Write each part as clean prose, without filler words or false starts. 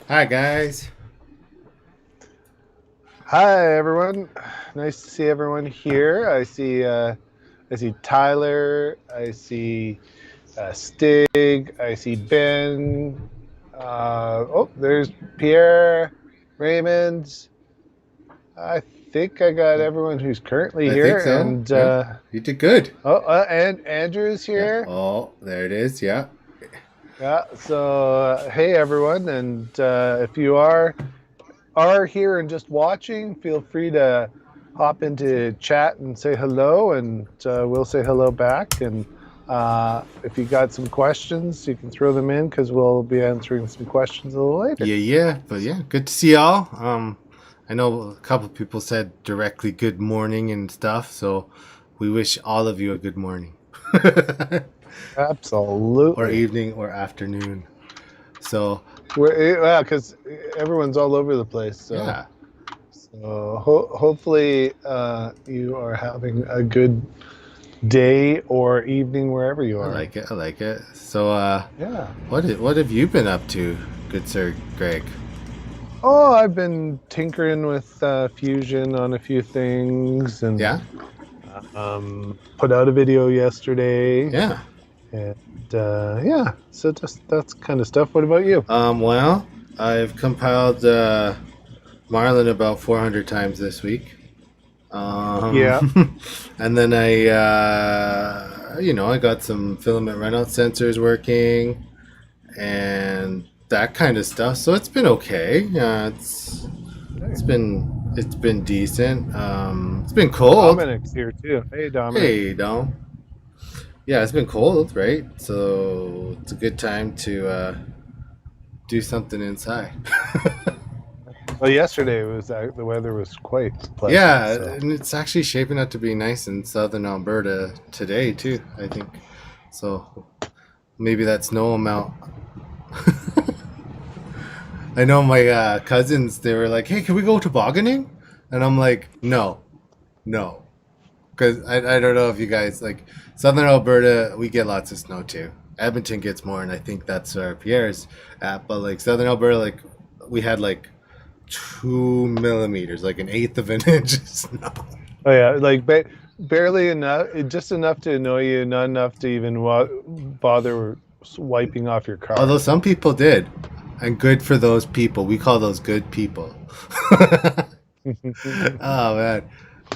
Hi guys. Hi everyone. Nice to see everyone here. I see Tyler. I see Stig. I see Ben. There's Pierre, Raymond. I think I got everyone who's currently here. I think so. And yeah. You did good. And Andrew's here. Yeah. Oh, there it is. Yeah. Yeah. So hey everyone, and if you are here and just watching, feel free to hop into chat and say hello, and we'll say hello back. And if you got some questions, you can throw them in because we'll be answering some questions a little later. But good to see y'all. I know a couple people said directly good morning and stuff, so we wish all of you a good morning. Absolutely. Or evening or afternoon. So because everyone's all over the place. So, yeah. So hopefully you are having a good day or evening wherever you are. I like it. So yeah. What have you been up to, good Sir Greg? Oh, I've been tinkering with Fusion on a few things, and put out a video yesterday. Yeah. And so just that's kind of stuff. What about you? Well, I've compiled Marlin about 400 times this week. And then I got some filament runout sensors working and that kind of stuff. So it's been okay. It's been decent. It's been cold. Dominic's here too. Hey, Dominic. Hey, Dom. Yeah, it's been cold, right? So it's a good time to do something inside. Well, yesterday the weather was quite pleasant. Yeah, so. And it's actually shaping up to be nice in southern Alberta today too, I think. So maybe that snow amount I know my cousins. They were like, "Hey, can we go tobogganing?" And I'm like, "No, no," because I don't know if you guys like Southern Alberta. We get lots of snow too. Edmonton gets more, and I think that's where Pierre's at. But like Southern Alberta, like we had like 2 millimeters, like an eighth of an inch of snow. Oh yeah, like barely enough, just enough to annoy you, not enough to even bother wiping off your car. Although some people did, and good for those people. We call those good people. Oh man,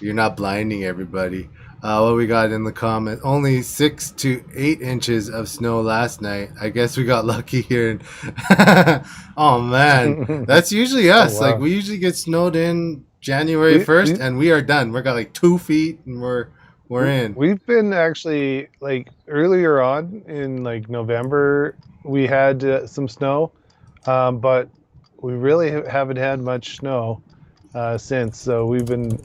you're not blinding everybody. What we got in the comment? Only 6 to 8 inches of snow last night. I guess we got lucky here. Oh man, that's usually Oh us. Like wow. we usually get snowed in January We, 1st, we and we are done. We got like 2 feet, and we're in. we've been actually like earlier on in like November we had some snow, but we really haven't had much snow since. So we've been,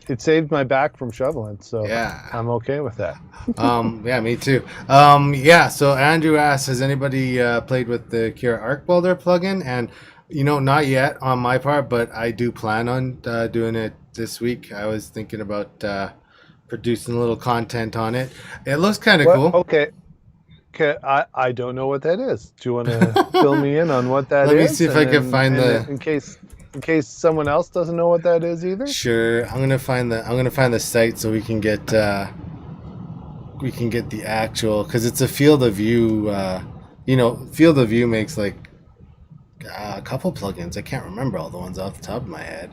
it saved my back from shoveling, so Yeah. I'm okay with that. Yeah, me too. Yeah, so Andrew asks, has anybody played with the Cura Arc Welder plugin? And, not yet on my part, but I do plan on doing it this week. I was thinking about producing a little content on it. It looks kind of What? cool. Okay. Okay, I don't know what that is. Do you want to fill me in on what that Let me is? see if And I can then, find the. in case someone else doesn't know what that is either. Sure, I'm gonna find the site so we can get the actual, because it's a field of view. Field of view makes like a couple plugins. I can't remember all the ones off the top of my head.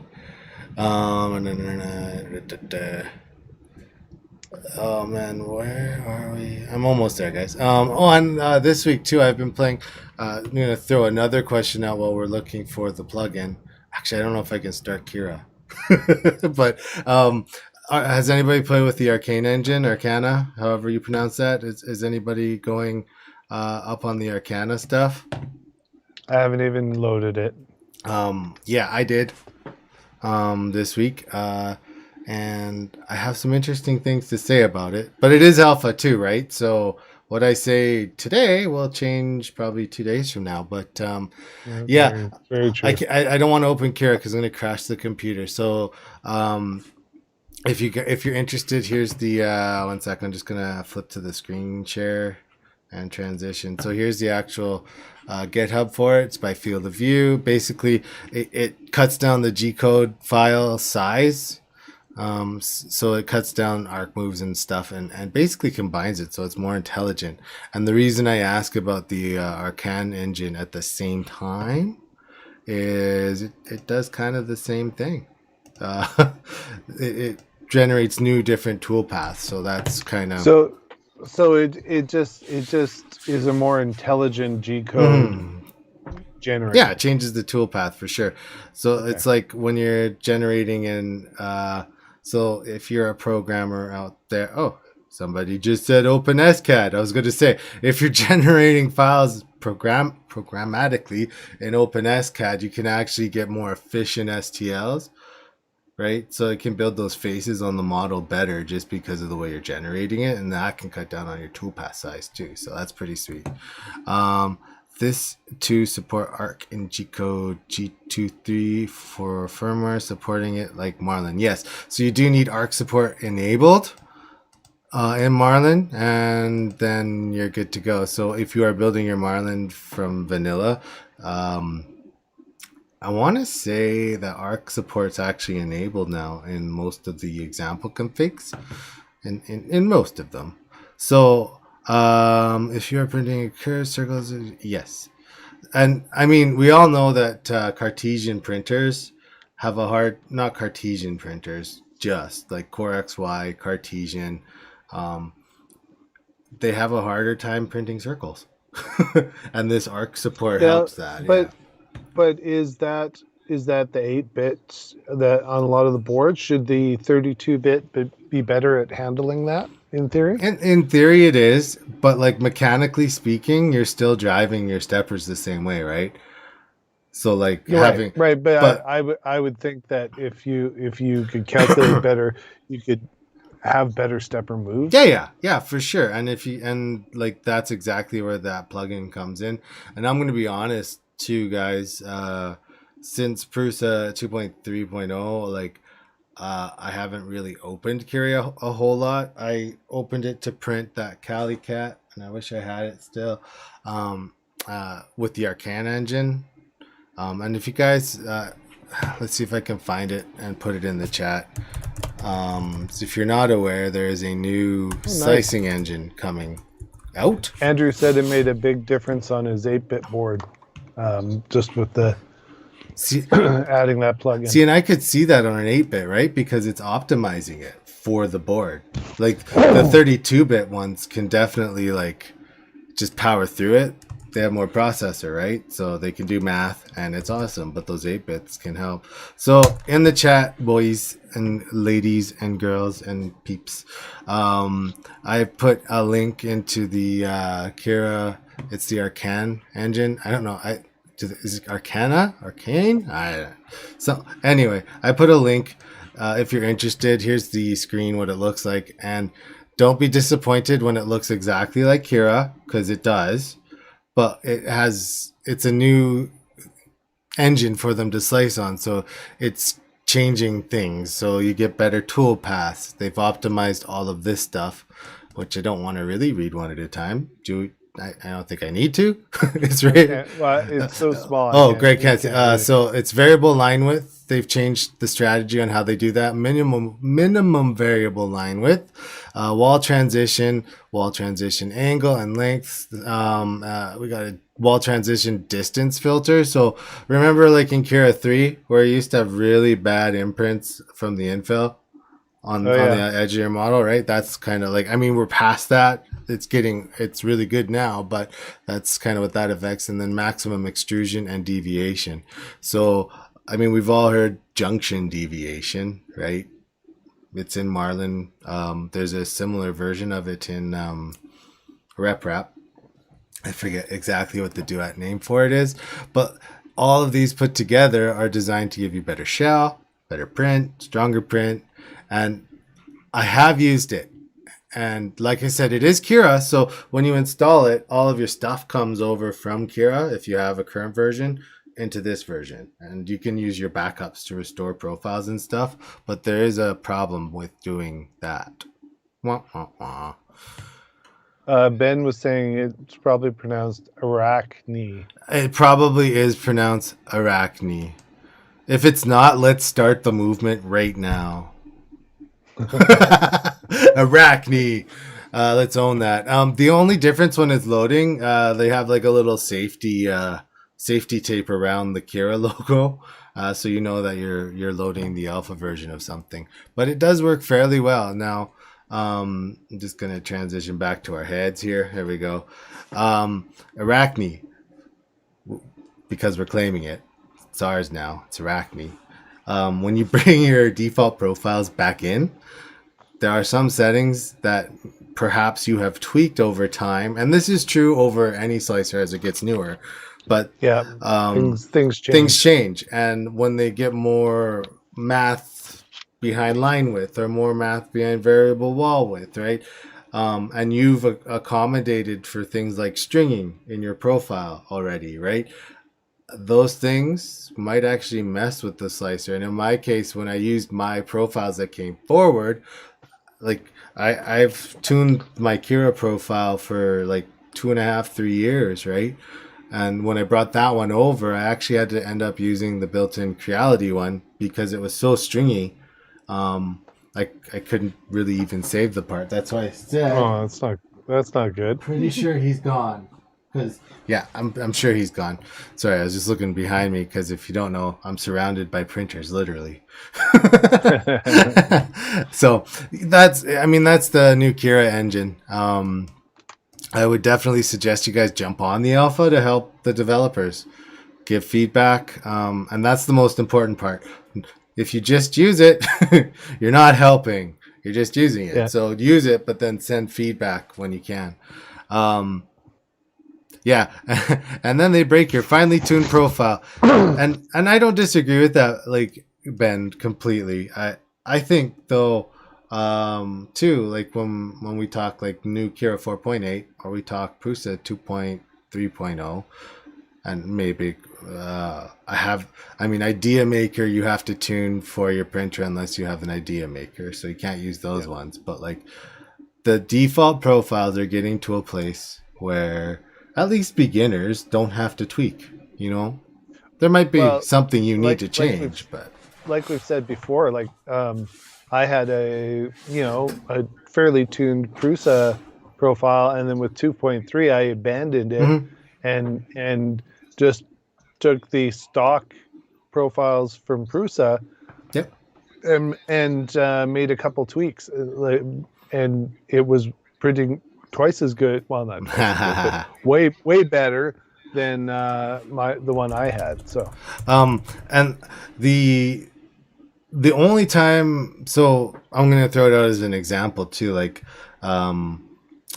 Oh man, where are we? I'm almost there, guys. And this week too, I've been playing. I'm gonna throw another question out while we're looking for the plugin. Actually, I don't know if I can start Kira, but has anybody played with the Arcane engine, Arcana, however you pronounce that? Is anybody going up on the Arcana stuff? I haven't even loaded it. Yeah, I did this week. And I have some interesting things to say about it. But it is alpha too, right? So what I say today will change probably 2 days from now. But yeah, Very, very true. I don't want to open Kira because I'm going to crash the computer. So if you're interested, here's the 1 second. I'm just going to flip to the screen share and transition. So here's the actual GitHub for it. It's by field of view. Basically, it cuts down the G code file size. So it cuts down arc moves and stuff and basically combines it so it's more intelligent. And the reason I ask about the Arcan engine at the same time is it does kind of the same thing. It generates new different tool paths. So that's kind of... So it just is a more intelligent G code generator. Yeah, it changes the tool path for sure. So okay. It's like when you're generating in so if you're a programmer out there, oh, somebody just said OpenSCAD. I was going to say, if you're generating files programmatically in OpenSCAD, you can actually get more efficient STLs, right? So it can build those faces on the model better just because of the way you're generating it, and that can cut down on your toolpath size too. So that's pretty sweet. This to support ARC in G-code G23 for firmware supporting it like Marlin. Yes, so you do need ARC support enabled in Marlin, and then you're good to go. So if you are building your Marlin from vanilla, I want to say that ARC support's actually enabled now in most of the example configs, in most of them. So if you're printing a curve circles, yes. And I mean, we all know that Cartesian printers have a hard, not Cartesian printers, just like Core XY, Cartesian, they have a harder time printing circles. And this ARC support helps that. But is that the 8-bit that on a lot of the boards? Should the 32-bit be better at handling that? In theory? In theory it is, but like mechanically speaking, you're still driving your steppers the same way, right? So like having but I would think that if you could calculate better, you could have better stepper moves. Yeah, for sure. And like that's exactly where that plugin comes in. And I'm going to be honest, too, guys. Since Prusa 2.3.0, like I haven't really opened Cali a whole lot. I opened it to print that Cali cat, and I wish I had it still, with the Arcana engine. And if you guys, let's see if I can find it and put it in the chat. So if you're not aware, there is a new slicing engine coming out. Andrew said it made a big difference on his 8-bit board, just with the adding that plugin. See, and I could see that on an 8-bit, right? Because it's optimizing it for the board. Like the 32-bit ones can definitely like just power through it. They have more processor, right? So they can do math, and it's awesome. But those 8-bits can help. So in the chat, boys and ladies and girls and peeps, I put a link into the Kira. It's the Arcane engine. I don't know. Is it Arcane? So anyway, I put a link. If you're interested, here's the screen, what it looks like, and don't be disappointed when it looks exactly like Kira, because it does. But it's a new engine for them to slice on, so it's changing things. So you get better tool paths. They've optimized all of this stuff, which I don't want to really read one at a time. I don't think I need to. It's right. Well, it's so small. Oh, great. Can't see. So it's variable line width. They've changed the strategy on how they do that. Minimum variable line width, wall transition angle and length. We got a wall transition distance filter. So remember, like in Kira 3, where you used to have really bad imprints from the infill on the edge of your model, right? That's kind of like, I mean, we're past that. It's really good now, but that's kind of what that affects. And then maximum extrusion and deviation. So, I mean, we've all heard junction deviation, right? It's in Marlin. There's a similar version of it in RepRap. I forget exactly what the duet name for it is, but all of these put together are designed to give you better shell, better print, stronger print, and I have used it. And like I said, it is Kira, so when you install it, all of your stuff comes over from Kira, if you have a current version, into this version. And you can use your backups to restore profiles and stuff, but there is a problem with doing that. Wah, wah, wah. Ben was saying it's probably pronounced Arachne. It probably is pronounced Arachne. If it's not, let's start the movement right now. Arachne. Let's own that. The only difference when it's loading, they have like a little safety tape around the Kira logo, so you know that you're loading the alpha version of something. But it does work fairly well. Now, I'm just gonna transition back to our heads here. Here we go. Arachne, because we're claiming it. It's ours now. It's Arachne. When you bring your default profiles back in, there are some settings that perhaps you have tweaked over time, and this is true over any slicer as it gets newer. But things change, and when they get more math behind line width or more math behind variable wall width, right? And you've accommodated for things like stringing in your profile already, right? Those things might actually mess with the slicer. And in my case, when I used my profiles that came forward, like I've tuned my Kira profile for like 2.5, 3 years, right? And when I brought that one over, I actually had to end up using the built-in Creality one because it was so stringy. I couldn't really even save the part. That's why I said, "Oh, that's not good." Pretty sure he's gone. Because I'm sure he's gone. Sorry, I was just looking behind me because if you don't know, I'm surrounded by printers, literally. So that's the new Kira engine. I would definitely suggest you guys jump on the alpha to help the developers give feedback, and that's the most important part. If you just use it, you're not helping. You're just using it. Yeah. So use it, but then send feedback when you can. Yeah, and then they break your finely tuned profile, and I don't disagree with that, like Ben, completely. I think though, too, like when we talk like new Kira 4.8 or we talk Prusa 2.3.0, and maybe Idea Maker you have to tune for your printer unless you have an Idea Maker, so you can't use those ones. But like the default profiles are getting to a place where at least beginners don't have to tweak. You know, there might be something you need to change, but like we've said before, like I had a fairly tuned Prusa profile, and then with 2.3 I abandoned it and just took the stock profiles from Prusa yep. and made a couple tweaks, and it was printing twice as good. Well, not twice as good, but way better than the one I had. So and the only time, so I'm going to throw it out as an example too, like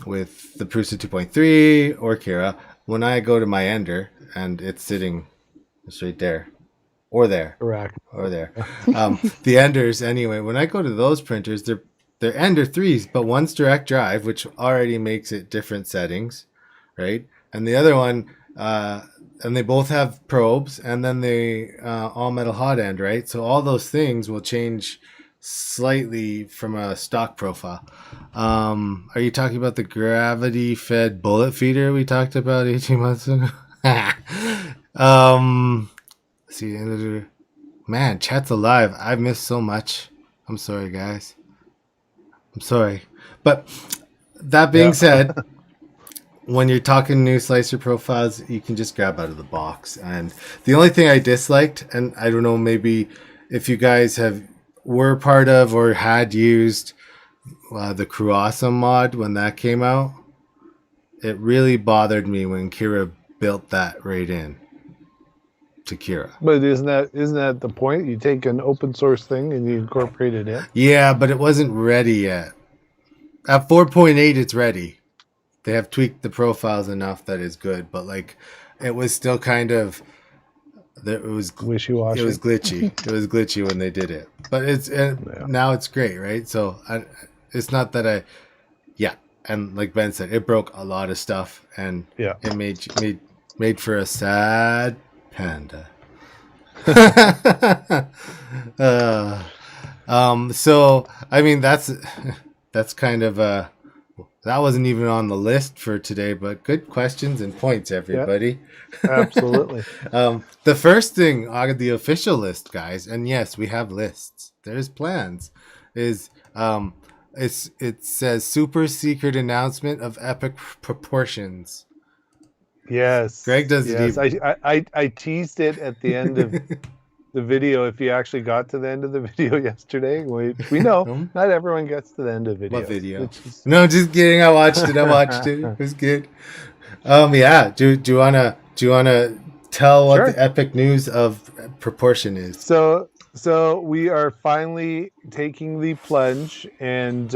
with the Prusa 2.3 or Kira, when I go to my Ender and it's sitting just right there or there, correct, or there, the Enders anyway, when I go to those printers, they're Ender 3s, but one's direct drive, which already makes it different settings, right? And the other one, and they both have probes, and then they all metal hot end, right? So all those things will change slightly from a stock profile. Are you talking about the gravity fed bullet feeder we talked about 18 months ago? See, man, chat's alive. I've missed so much. I'm sorry, guys. I'm sorry. But that being said, when you're talking new slicer profiles, you can just grab out of the box. And the only thing I disliked, and I don't know, maybe if you guys were part of or had used the Cruawesome mod when that came out, it really bothered me when Kira built that right in to Kira. But isn't that the point? You take an open source thing and you incorporate it in. Yeah, but it wasn't ready yet. At 4.8, it's ready. They have tweaked the profiles enough that is good, but like it was still kind of wishy-washy. It was glitchy. It was glitchy when they did it, but now it's great, right? So it's not that and like Ben said, it broke a lot of stuff, and it made for a sad panda. So I mean that's kind of that wasn't even on the list for today, but good questions and points, everybody. Yeah, absolutely. The first thing on the official list, guys, and yes, we have lists. There's plans. Is it says super secret announcement of epic proportions. Yes. Greg does. Yes, I teased it at the end of the video. If you actually got to the end of the video yesterday, we know not everyone gets to the end of video. What video? No, just kidding. I watched it. It was good. Yeah. Do you wanna tell what the epic news of proportion is? So we are finally taking the plunge, and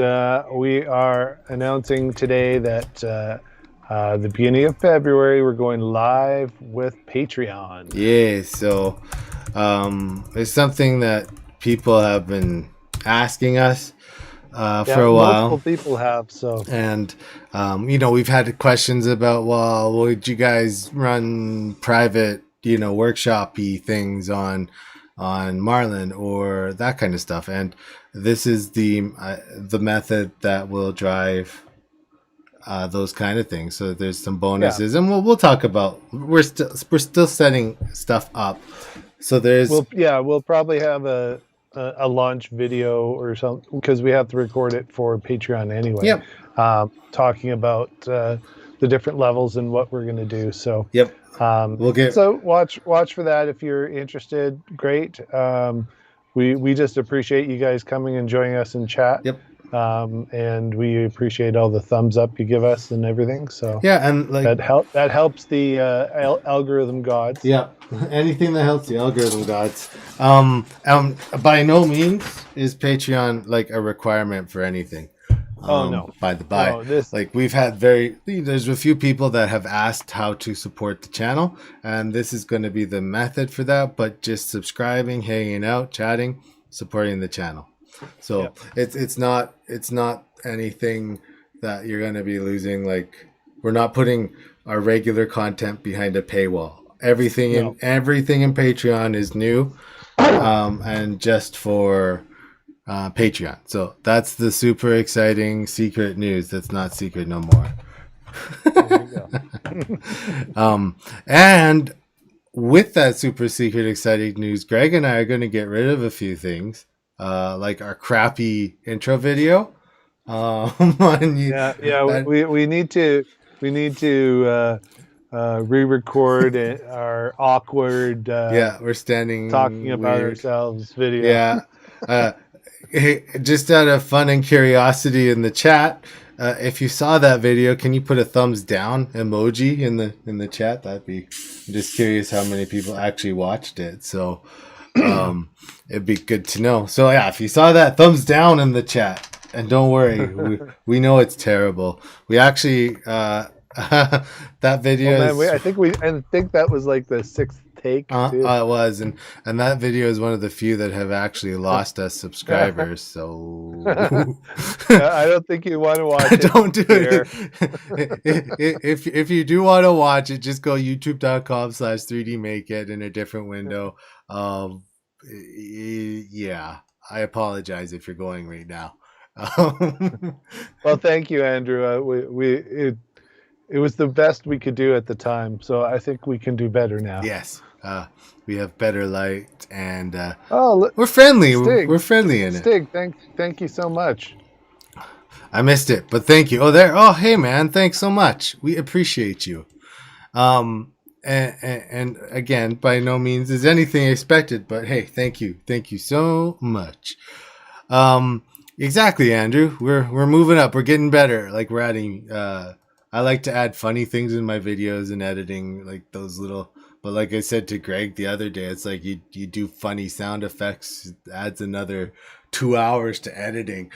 we are announcing today that the beginning of February we're going live with Patreon. Yeah. So. It's something that people have been asking us for a while. Multiple people have. So, and we've had questions about, well, would you guys run private, workshop-y things on Marlin or that kind of stuff? And this is the method that will drive those kind of things. So there's some bonuses, and we'll talk about. We're still setting stuff up. So we'll probably have a launch video or something, because we have to record it for Patreon anyway. Yep. Talking about the different levels and what we're going to do. So yep. So watch for that if you're interested. Great. We just appreciate you guys coming and joining us in chat. Yep. And we appreciate all the thumbs up you give us and everything. So yeah, and like that helps the algorithm gods. Yeah, anything that helps the algorithm gods. By no means is Patreon like a requirement for anything. No. By the by, we've had there's a few people that have asked how to support the channel, and this is going to be the method for that. But just subscribing, hanging out, chatting, supporting the channel. So it's not anything that you're going to be losing. Like, we're not putting our regular content behind a paywall. everything in Patreon is new, and just for Patreon. So that's the super exciting secret news. That's not secret no more. There you go. And with that super secret exciting news, Greg and I are going to get rid of a few things, like our crappy intro video. We need to re-record our awkward we're standing talking about weird. ourselves video. Yeah. Hey, just out of fun and curiosity in the chat, if you saw that video, can you put a thumbs down emoji in the chat? I'm just curious how many people actually watched it. So it'd be good to know. So yeah, if you saw that, thumbs down in the chat. And don't worry, we know it's terrible. We actually that video. I think that was like the 6th take. It was, and that video is one of the few that have actually lost us subscribers. So I don't think you want to watch it. Don't do it. If you do want to watch it, just go youtube.com/3dmakeit in a different window. Yeah, I apologize if you're going right now. Well, thank you, Andrew. It was the best we could do at the time, so I think we can do better now. Yes, we have better light, and we're friendly. Stig, we're friendly in it. Stig, thank you so much. I missed it, but thank you. Oh, hey man, thanks so much. We appreciate you. And again, by no means is anything expected, but hey, thank you so much. Exactly, Andrew. We're moving up. We're getting better. Like we're adding. I like to add funny things in my videos and editing, like those little. But like I said to Greg the other day, it's like you do funny sound effects. It adds another 2 hours to editing.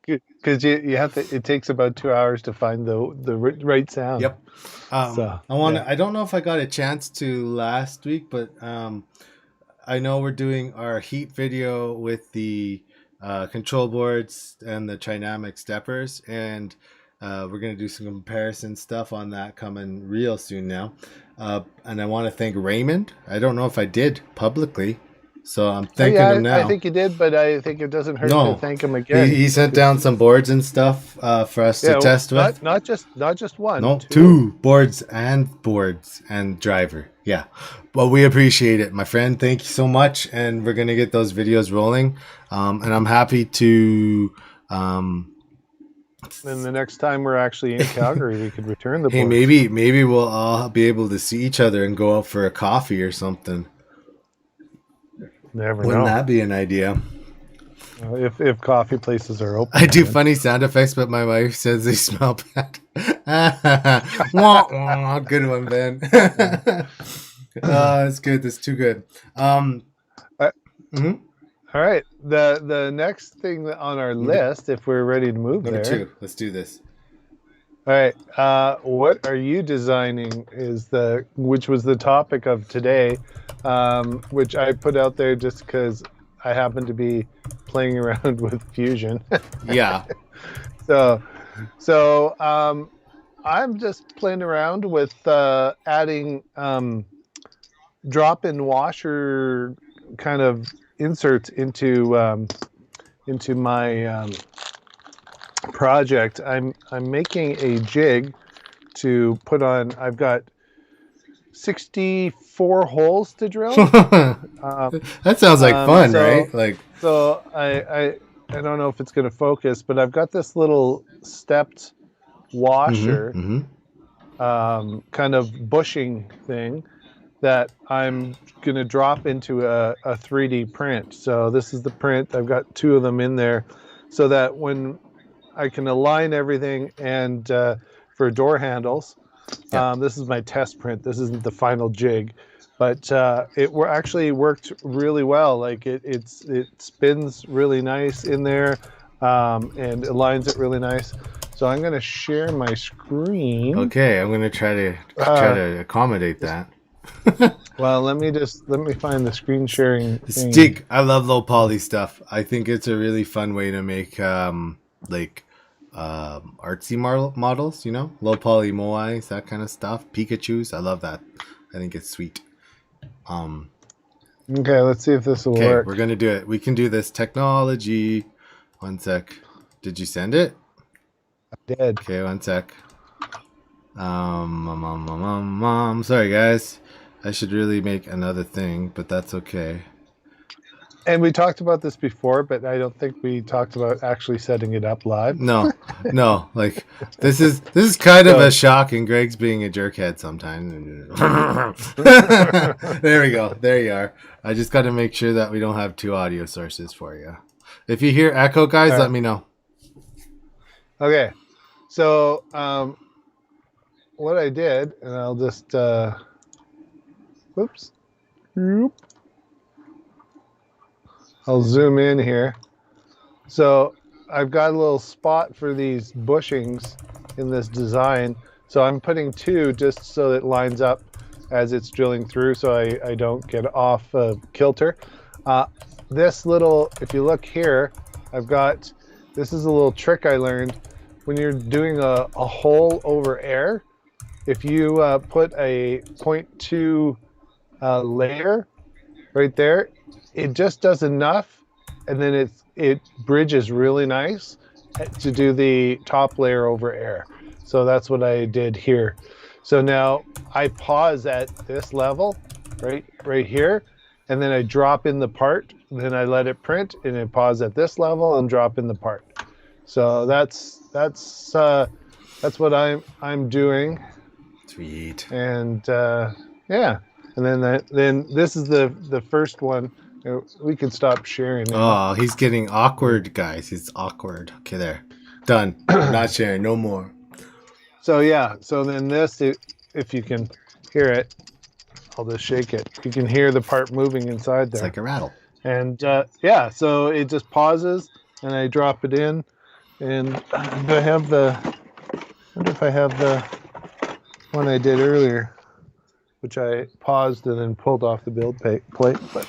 Because you have to. It takes about 2 hours to find the right sound. Yep. I don't know if I got a chance to last week, but I know we're doing our heat video with the control boards and the Trinamic steppers, and we're going to do some comparison stuff on that coming real soon now. And I want to thank Raymond. I don't know if I did publicly, so I'm thanking him now. I think you did, but I think it doesn't hurt to thank him again. He sent down some boards and stuff for us to test with. Not just one. No, two boards and driver. Yeah, well, we appreciate it, my friend. Thank you so much, and we're gonna get those videos rolling. And I'm happy to. And the next time we're actually in Calgary, we could return the boards. Hey, maybe we'll all be able to see each other and go out for a coffee or something. Never know. Wouldn't that be an idea? If coffee places are open. I do funny sound effects, but my wife says they smell bad. Wah, wah. Good one, Ben. That's good. That's too good. All right. The next thing on our list, if we're ready to move Number there. 2. Let's do this. All right. What are you designing which was the topic of today, which I put out there just because I happen to be playing around with Fusion. Yeah. So I'm just playing around with adding drop-in washer kind of inserts into my project. I'm making a jig to put on. I've got 64 holes to drill. That sounds like fun, right? Like, so I don't know if it's going to focus, but I've got this little stepped washer, kind of bushing thing that I'm going to drop into a 3D print. So this is the print. I've got 2 of them in there so that when I can align everything and for door handles, this is my test print. This isn't the final jig, but it actually worked really well. Like it spins really nice in there and aligns it really nice. So I'm going to share my screen. Okay, I'm going to try to accommodate that. Well, let me find the screen sharing thing. Stig, I love low poly stuff. I think it's a really fun way to make artsy models, low poly moais, that kind of stuff. Pikachus, I love that. I think it's sweet. Okay, let's see if this will Okay, work. we're gonna do it. We can do this. Technology. One sec. Did you send it? I did. Okay, one sec. Sorry, guys. I should really make another thing, but that's okay. And we talked about this before, but I don't think we talked about actually setting it up live. No, like this is kind of a shock, and Greg's being a jerkhead sometimes. There we go. There you are. I just got to make sure that we don't have two audio sources for you. If you hear echo, guys, let me know. Okay, so what I did, and I'll just whoops. I'll zoom in here. So I've got a little spot for these bushings in this design. So I'm putting 2 just so it lines up as it's drilling through, so I don't get off kilter. This little, if you look here, this is a little trick I learned. When you're doing a hole over air, if you put a 0.2 layer right there, it just does enough, and then it bridges really nice to do the top layer over air. So that's what I did here. So now I pause at this level, right here, and then I drop in the part, then I let it print, and then pause at this level and drop in the part. So that's what I'm doing. Sweet. And yeah, and then this is the first one. We can stop sharing now. Oh, he's getting awkward, guys. He's awkward. Okay, there. Done. Not sharing. No more. So yeah. So then this, if you can hear it, I'll just shake it. You can hear the part moving inside there. It's like a rattle. And yeah, so it just pauses, and I drop it in. And I have I wonder if I have the one I did earlier, which I paused and then pulled off the build plate, but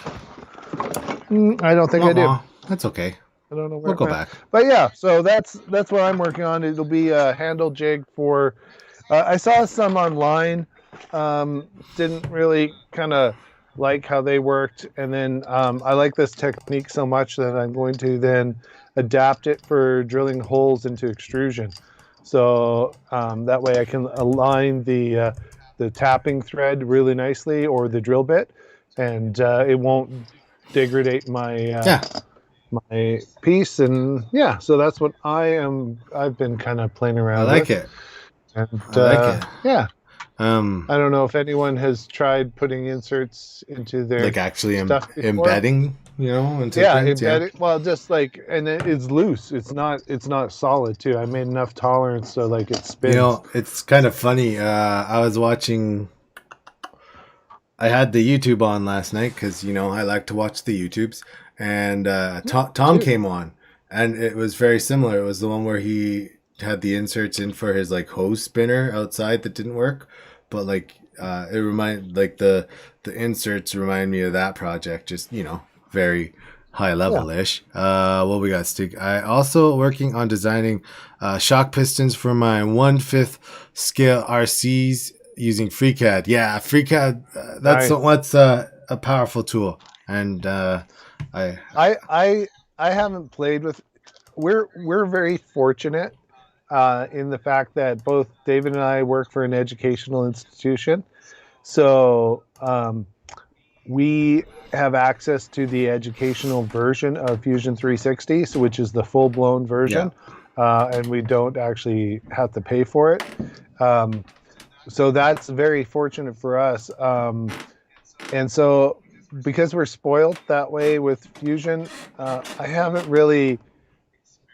I don't think I do. That's okay. I don't know where. We'll go back. But yeah, so that's what I'm working on. It'll be a handle jig for. I saw some online. Didn't really kind of like how they worked, and then I like this technique so much that I'm going to then adapt it for drilling holes into extrusion. So that way I can align the tapping thread really nicely, or the drill bit, and it won't degrade my my piece. And yeah, so that's what I've been kind of playing around with. I like it. And I like it. Yeah. I don't know if anyone has tried putting inserts into their like actually stuff embedding, into things. Embedding. Yeah. Well, just like, and it's loose. It's not solid too. I made enough tolerance so like it spins. It's kind of funny. I was watching. I had the YouTube on last night because I like to watch the YouTubes, and Tom came on, and it was very similar. It was the one where he had the inserts in for his like hose spinner outside that didn't work, but like it reminded like the inserts remind me of that project, just very high level ish. What we got, Stig? I also working on designing shock pistons for my 1/5 scale RCs using FreeCAD. Yeah, FreeCAD. That's a powerful tool, and I haven't played with. We're very fortunate in the fact that both David and I work for an educational institution, so we have access to the educational version of Fusion 360, which is the full-blown version, and we don't actually have to pay for it. So that's very fortunate for us. And so because we're spoiled that way with Fusion, I haven't really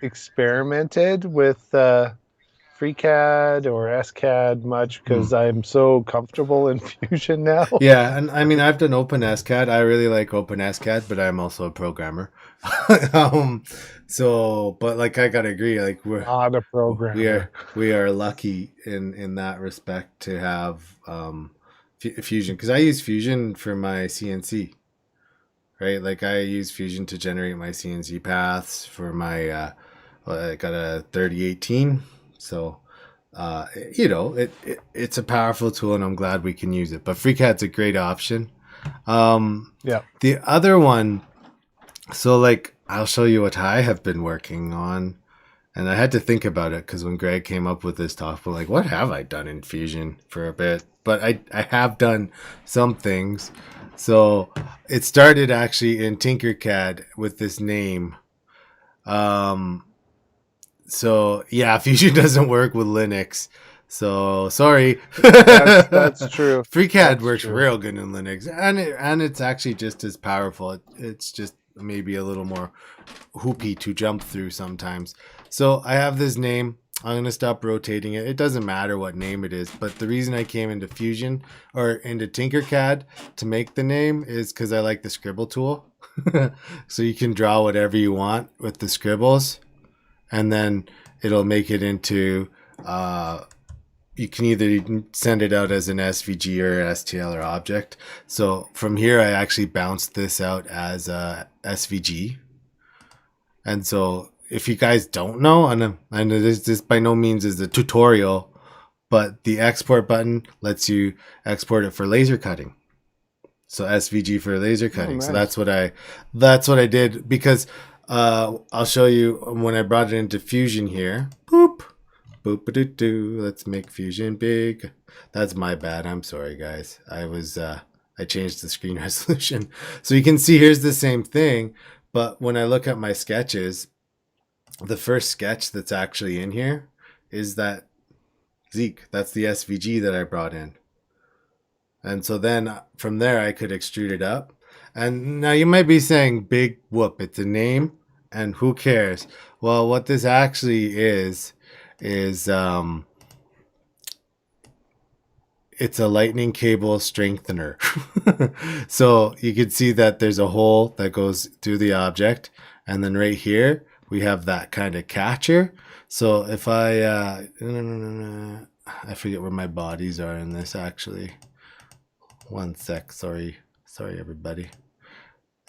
experimented with FreeCAD or SCAD much because I'm so comfortable in Fusion now. Yeah, and I mean I've done OpenSCAD. I really like OpenSCAD, but I'm also a programmer. But like I gotta agree, like we're not a programmer. We are lucky in that respect to have Fusion, because I use Fusion for my CNC. Right, like I use Fusion to generate my CNC paths for my. I got a 3018, so it's a powerful tool, and I'm glad we can use it. But FreeCAD's a great option. Yeah. The other one, so like I'll show you what I have been working on, and I had to think about it because when Greg came up with this topic, like, what have I done in Fusion for a bit? But I have done some things. So it started actually in Tinkercad with this name. So yeah, Fusion doesn't work with Linux. So sorry. That's true. FreeCAD That's works true. real good in Linux, and it's actually just as powerful. It's just maybe a little more hoopy to jump through sometimes. So I have this name. I'm gonna stop rotating it. It doesn't matter what name it is, but the reason I came into Fusion or into Tinkercad to make the name is because I like the scribble tool. So you can draw whatever you want with the scribbles, and then it'll make it into you can either send it out as an SVG or STL or object. So from here, I actually bounced this out as a SVG. And so if you guys don't know, and this by no means is a tutorial, but the export button lets you export it for laser cutting. So SVG for laser cutting. nice. So that's what I did, because I'll show you when I brought it into Fusion here. Boop. Boop-a-doo-doo. Let's make Fusion big. That's my bad. I'm sorry, guys. I changed the screen resolution. So you can see here's the same thing, but when I look at my sketches, the first sketch that's actually in here is that Zeke. That's the SVG that I brought in. And so then from there, I could extrude it up. And now you might be saying, big whoop, it's a name, and who cares? Well, what this actually is it's a lightning cable strengthener. So you can see that there's a hole that goes through the object, and then right here we have that kind of catcher. So if I forget where my bodies are in this actually. One sec, sorry everybody.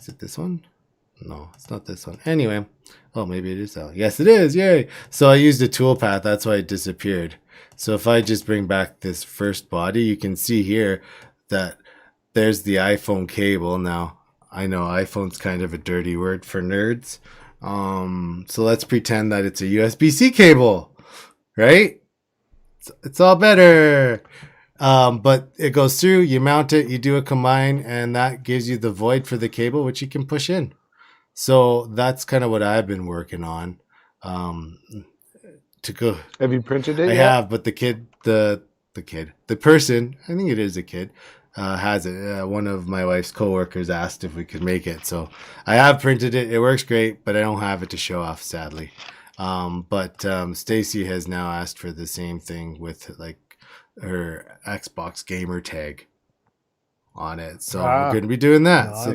Is it this one? No, it's not this one. Anyway, oh, maybe it is that. Yes, it is. Yay. So I used a toolpath. That's why it disappeared. So if I just bring back this first body, you can see here that there's the iPhone cable. Now, I know iPhone's kind of a dirty word for nerds. So let's pretend that it's a USB-C cable, right? It's all better. But it goes through, you mount it, you do a combine, and that gives you the void for the cable, which you can push in. So that's kind of what I've been working on. To go. Have you printed it I yet? have, but the person, I think it is a kid, has it. One of my wife's coworkers asked if we could make it. So I have printed it. It works great, but I don't have it to show off, sadly. But Stacy has now asked for the same thing with like her Xbox gamer tag on it. So we're going to be doing that. Nice. So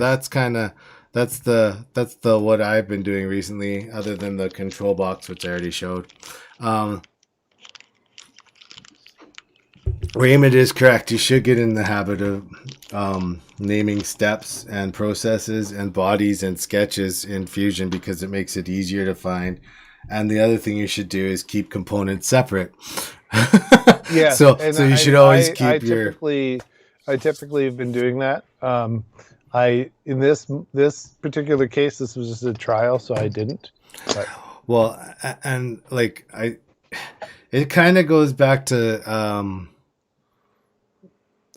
that's the what I've been doing recently, other than the control box, which I already showed. Raymond is correct. You should get in the habit of naming steps and processes and bodies and sketches in Fusion, because it makes it easier to find. And the other thing you should do is keep components separate. Yeah. So you should always keep I typically have been doing that. In this particular case, this was just a trial, so I didn't. But. Well, and like it kind of goes back to.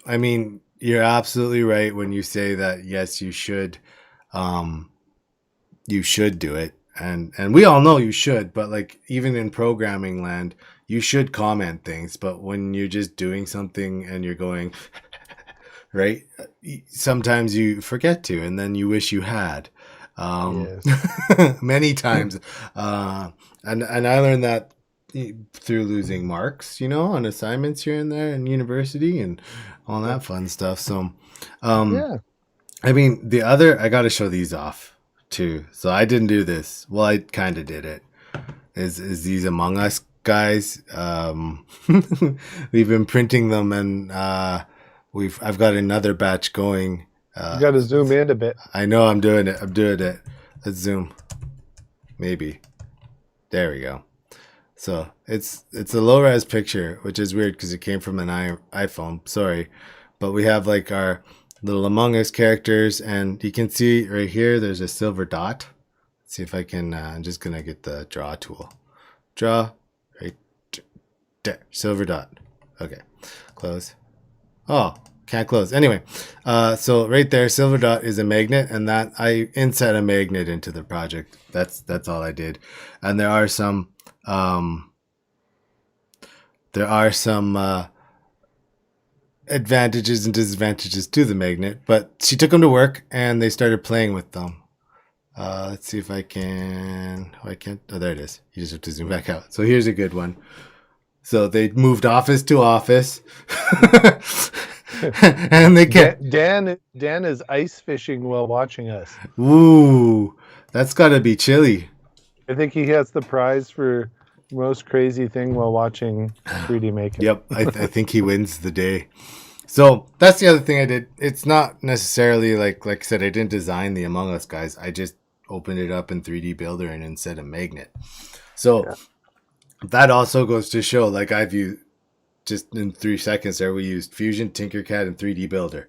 I mean, you're absolutely right when you say that. Yes, you should. You should do it, and we all know you should. But like even in programming land, you should comment things. But when you're just doing something and you're going. Right, sometimes you forget to, and then you wish you had. Yes. Many times, and I learned that through losing marks, on assignments here and there in university and all that fun stuff. So, yeah. I mean, I got to show these off too. So I didn't do this. Well, I kind of did it. Is these Among Us guys? We've been printing them, and I've got another batch going. You got to zoom in a bit. I know I'm doing it. Let's zoom. Maybe. There we go. So it's a low res picture, which is weird because it came from an iPhone. Sorry, but we have like our little Among Us characters, and you can see right here there's a silver dot. Let's see if I can. I'm just gonna get the draw tool. Draw right there, silver dot. Okay, close. Oh, can't close. Anyway, so right there, silver dot is a magnet, and that I inset a magnet into the project. That's all I did, and there are some advantages and disadvantages to the magnet, but she took them to work and they started playing with them. Let's see if I can. Oh, I can't. Oh, there it is. You just have to zoom back out. So here's a good one. So they moved office to office, and they kept. Dan is ice fishing while watching us. Ooh, that's got to be chilly. I think he has the prize for most crazy thing while watching 3D Maker. Yep, I think he wins the day. So that's the other thing I did. It's not necessarily like I said, I didn't design the Among Us guys. I just opened it up in 3D Builder and inset a magnet. So that also goes to show, like I've used just in 3 seconds there, we used Fusion, Tinkercad, and 3D Builder.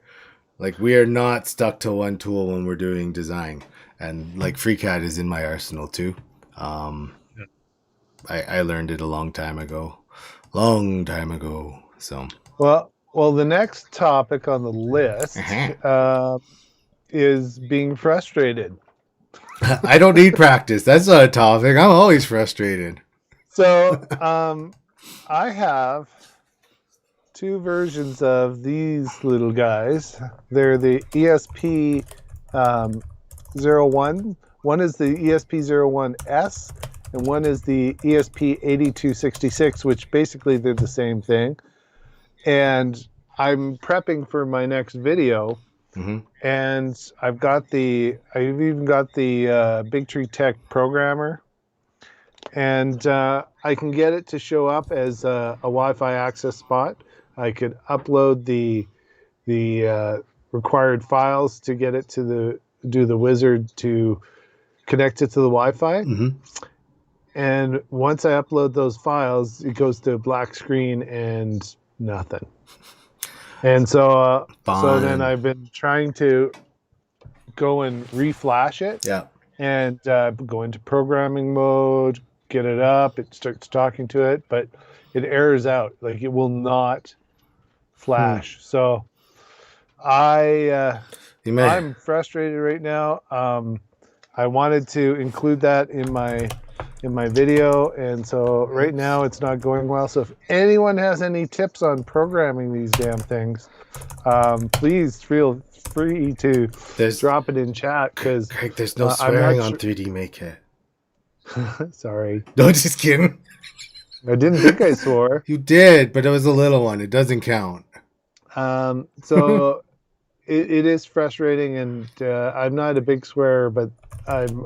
Like we are not stuck to one tool when we're doing design. And like FreeCAD is in my arsenal too. I learned it a long time ago. So well, the next topic on the list is being frustrated. I don't need practice. That's not a topic. I'm always frustrated. So I have 2 versions of these little guys. They're the ESP 01. One is the ESP01S, and one is the ESP8266, which basically they're the same thing. And I'm prepping for my next video, and I've even got the Big Tree Tech programmer, and I can get it to show up as a Wi-Fi access spot. I could upload the required files to get it to do the wizard to connect it to the Wi-Fi. And once I upload those files, it goes to a black screen and nothing. And so then I've been trying to go and reflash it. Yeah. And go into programming mode, get it up. It starts talking to it, but it errors out. Like it will not flash. So I'm frustrated right now. I wanted to include that in my video, and so right now it's not going well. So if anyone has any tips on programming these damn things, please feel free to drop it in chat, because Craig, there's no swearing on 3D Maker. Sorry. No, just kidding. I didn't think I swore. You did, but it was a little one. It doesn't count. So it is frustrating, and I'm not a big swearer, but I'm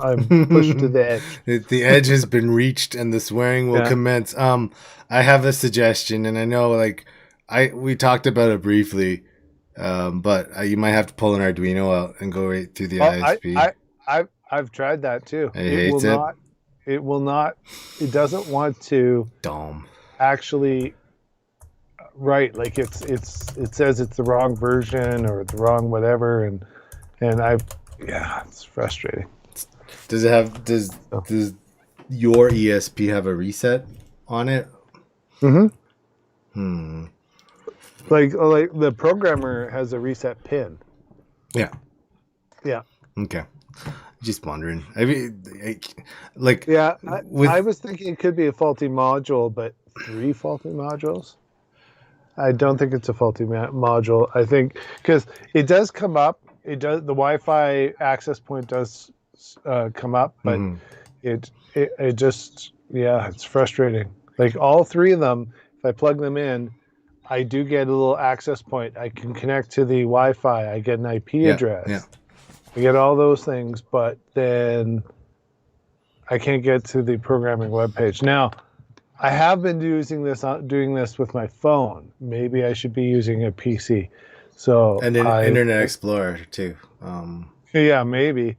pushed to the edge. The edge has been reached, and the swearing will commence. I have a suggestion, and I know we talked about it briefly, but you might have to pull an Arduino out and go right through the ISP. I've tried that too. It will not. It doesn't want to actually write. Like it says it's the wrong version or the wrong whatever, and it's frustrating. Does your ESP have a reset on it? Like the programmer has a reset pin. Yeah. Okay. Just wondering. I mean, I was thinking it could be a faulty module, but 3 faulty modules? I don't think it's a faulty module. I think because it does come up. It does. The Wi-Fi access point does come up, but it just it's frustrating. Like all 3 of them, if I plug them in, I do get a little access point. I can connect to the Wi-Fi. I get an IP address. Yeah. I get all those things, but then I can't get to the programming webpage. Now, I have been doing this with my phone. Maybe I should be using a PC. So and Internet Explorer too. Yeah, maybe.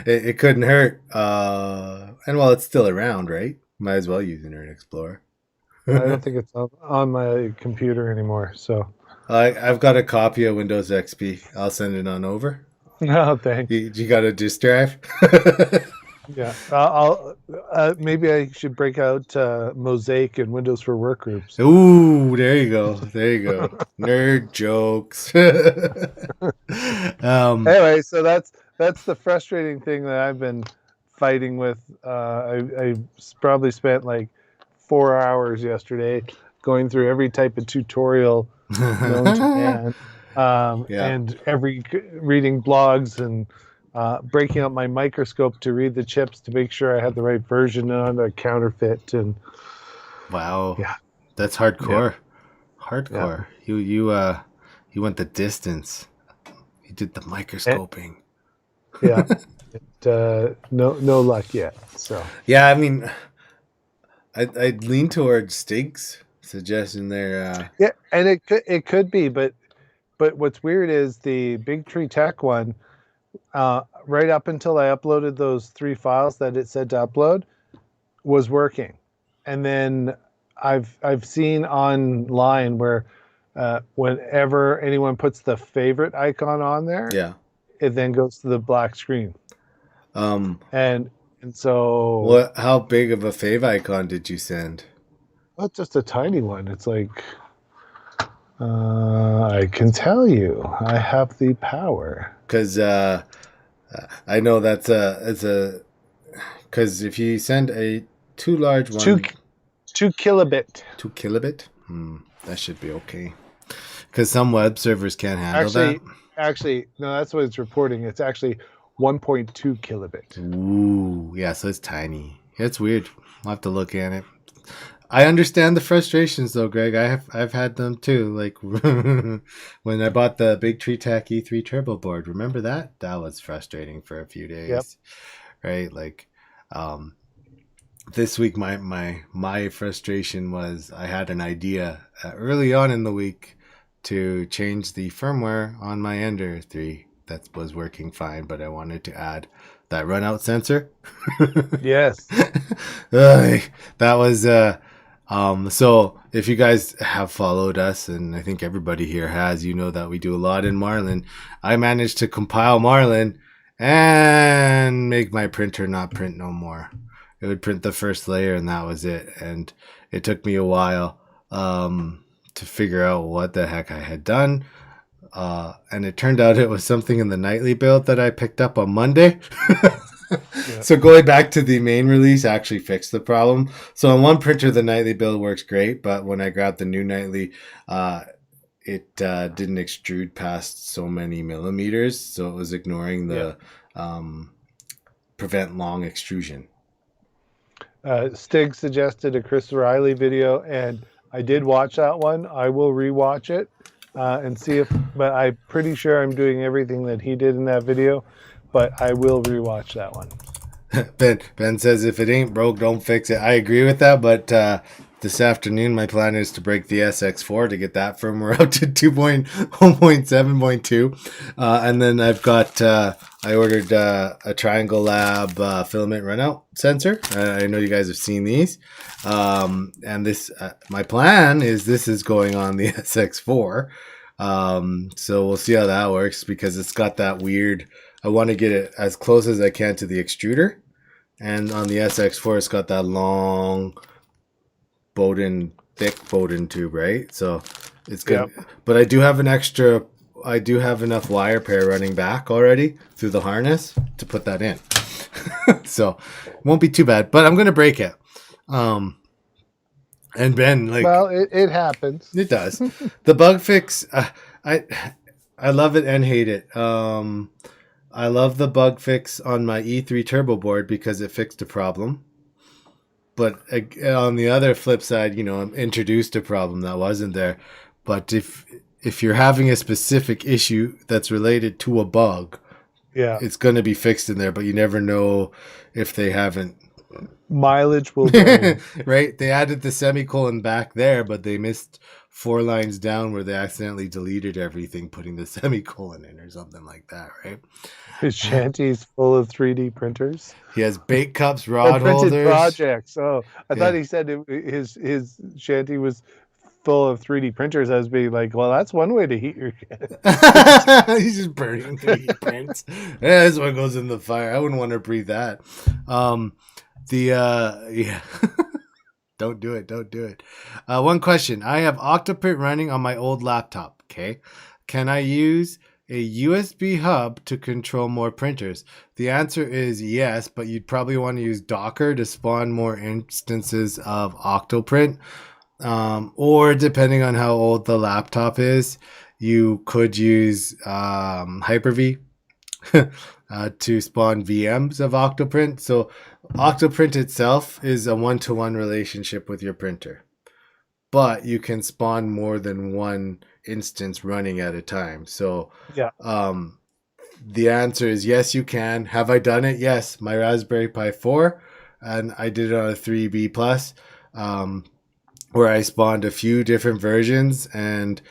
It couldn't hurt. And it's still around, right? Might as well use Internet Explorer. I don't think it's on my computer anymore. So I've got a copy of Windows XP. I'll send it on over. no, thanks. You got a disk drive? Yeah, I'll maybe I should break out Mosaic and Windows for Workgroups. Ooh, there you go. There you go. Nerd jokes. Anyway, so that's the frustrating thing that I've been fighting with. I probably spent like 4 hours yesterday going through every type of tutorial known to man, and reading blogs and breaking up my microscope to read the chips to make sure I had the right version on the counterfeit. And wow, yeah, that's hardcore. Yeah. Hardcore. Yeah. You went the distance. You did the microscoping. Yeah. No luck yet. So yeah, I mean, I'd lean towards Stig's suggestion there. Yeah, and it could be, but what's weird is the Big Tree Tech one. Right up until I uploaded those 3 files that it said to upload, was working, and then I've seen online where whenever anyone puts the favorite icon on there, Yeah, it then goes to the black screen. And so how big of a fave icon did you send? well, it's just a tiny one. It's like I can tell you, I have the power. Because I know that's because if you send a too large one, 2 kilobit. 2 kilobit, that should be okay. Because some web servers can't handle that. Actually, no, that's what it's reporting. It's actually 1.2 kilobit. Ooh, yeah, so it's tiny. It's weird. I'll have to look at it. I understand the frustrations though, Greg. I've had them too. Like when I bought the Big Tree Tech E3 Turbo board. Remember that? That was frustrating for a few days. Yep. Right? Like this week my frustration was I had an idea early on in the week to change the firmware on my Ender 3. That was working fine, but I wanted to add that runout sensor. Yes. That was so if you guys have followed us, and I think everybody here has, you know that we do a lot in Marlin. I managed to compile Marlin and make my printer not print no more. It would print the first layer and that was it. And it took me a while to figure out what the heck I had done. And it turned out it was something in the nightly build that I picked up on Monday. Yeah. So going back to the main release actually fixed the problem. So on one printer, the nightly build works great, but when I grabbed the new nightly, it didn't extrude past so many millimeters. So it was ignoring the prevent long extrusion. Stig suggested a Chris Riley video, and I did watch that one. I will rewatch it and see but I'm pretty sure I'm doing everything that he did in that video. But I will rewatch that one. Ben says if it ain't broke, don't fix it. I agree with that, but this afternoon my plan is to break the SX4 to get that firmware up to 2.1.7.2, and then I've got I ordered a Triangle Lab filament runout sensor. I know you guys have seen these, and this my plan is this is going on the SX4, so we'll see how that works because it's got that weird. I want to get it as close as I can to the extruder. And on the SX4, it's got that long thick Bowden tube, right? So it's good. Yep. But I do have enough wire pair running back already through the harness to put that in. So it won't be too bad, but I'm going to break it. And Ben, well, it happens. It does. The bug fix, I love it and hate it. I love the bug fix on my E3 Turbo board because it fixed a problem. But on the other flip side, I'm introduced a problem that wasn't there. But if you're having a specific issue that's related to a bug, it's going to be fixed in there. But you never know if they haven't Mileage will vary. Right? They added the semicolon back there, but they missed 4 lines down where they accidentally deleted everything, putting the semicolon in or something like that, right? His shanty's full of 3D printers. He has bake cups, Or rod printed holders. projects. Oh, I thought Yeah. he said his shanty was full of 3D printers. I was being like, well, that's one way to heat your He's just burning 3D prints. Yeah, this one goes in the fire. I wouldn't want to breathe that. Yeah. Don't do it. One question. I have AstroPrint running on my old laptop. Okay. Can I use a USB hub to control more printers? The answer is yes, but you'd probably want to use Docker to spawn more instances of AstroPrint. Or depending on how old the laptop is, you could use Hyper-V to spawn VMs of AstroPrint. So AstroPrint itself is a one-to-one relationship with your printer, but you can spawn more than one instance running at a time. So Yeah. the answer is yes, you can. Have I done it? Yes. My Raspberry Pi 4, and I did it on a 3B Plus, where I spawned a few different versions, and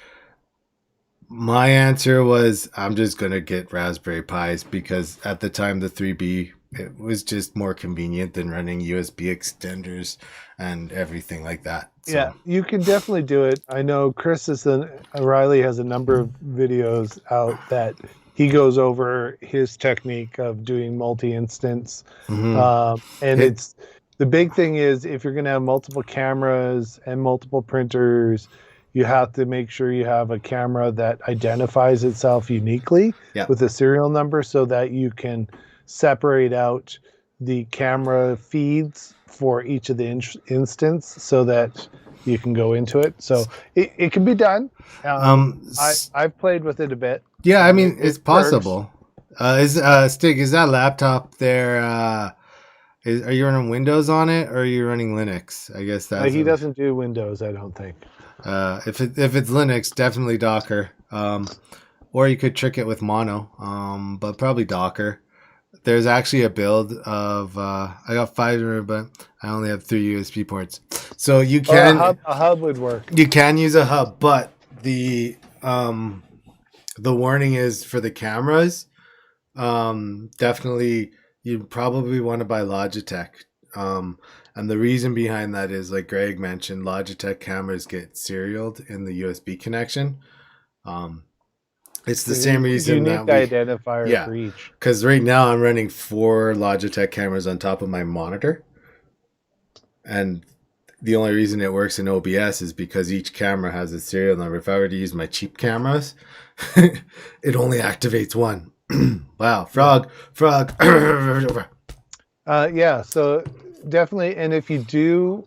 my answer was I'm just going to get Raspberry Pis because at the time the 3B, it was just more convenient than running USB extenders and everything like that. So. Yeah, you can definitely do it. I know Chris O'Reilly has a number of videos out that he goes over his technique of doing multi-instance. And it's the big thing is if you're going to have multiple cameras and multiple printers, you have to make sure you have a camera that identifies itself uniquely with a serial number so that you can separate out the camera feeds for each of the instance so that you can go into it. So it can be done. I've played with it a bit. Yeah, I mean, it's possible. Stig, is that laptop there? Are you running Windows on it or are you running Linux? I guess that's he doesn't do Windows, I don't think. If it's Linux, definitely Docker. Or you could trick it with Mono, but probably Docker. There's actually a build of I got 500, but I only have 3 USB ports. So you can a hub would work. You can use a hub, but the warning is for the cameras. Definitely, you probably want to buy Logitech. And the reason behind that is, like Greg mentioned, Logitech cameras get serialed in the USB connection. It's the same reason unique identifier for each. Because right now I'm running 4 Logitech cameras on top of my monitor, and the only reason it works in OBS is because each camera has a serial number. If I were to use my cheap cameras, it only activates one. Wow, frog. Yeah, so definitely, and if you do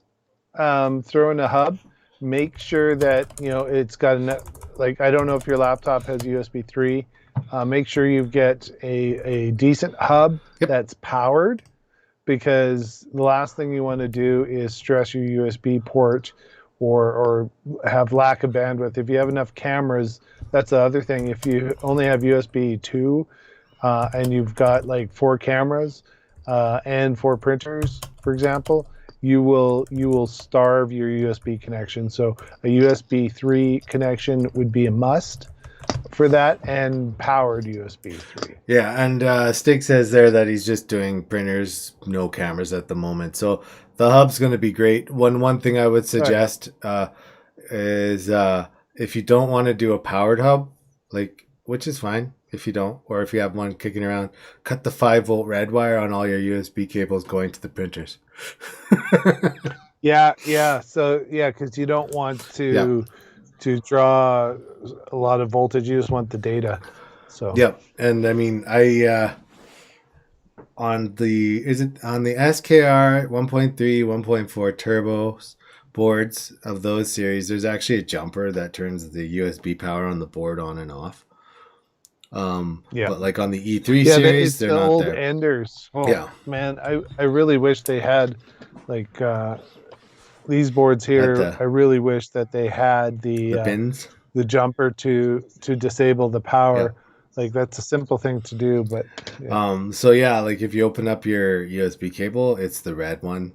throw in a hub, make sure that it's got enough. Like, I don't know if your laptop has USB 3. Make sure you get a decent hub that's powered, because the last thing you want to do is stress your USB port or have lack of bandwidth. If you have enough cameras, that's the other thing. If you only have USB 2 and you've got like 4 cameras and 4 printers, for example, you will starve your USB connection. So a USB 3 connection would be a must for that, and powered USB 3. Yeah, and Stig says there that he's just doing printers, no cameras at the moment. So the hub's going to be great. One thing I would suggest is if you don't want to do a powered hub, which is fine if you don't, or if you have one kicking around, cut the 5-volt red wire on all your USB cables going to the printers. Yeah. So because you don't want to draw a lot of voltage. You just want the data. So and I mean on the SKR 1.3, 1.4 turbos boards of those series, there's actually a jumper that turns the USB power on the board on and off. But like on the E3 series, they're not old there. Enders. Man, I really wish they had these boards here. I really wish that they had the pins, the jumper to disable the power. Like that's a simple thing to do, but yeah. So yeah, like if you open up your USB cable, it's the red one.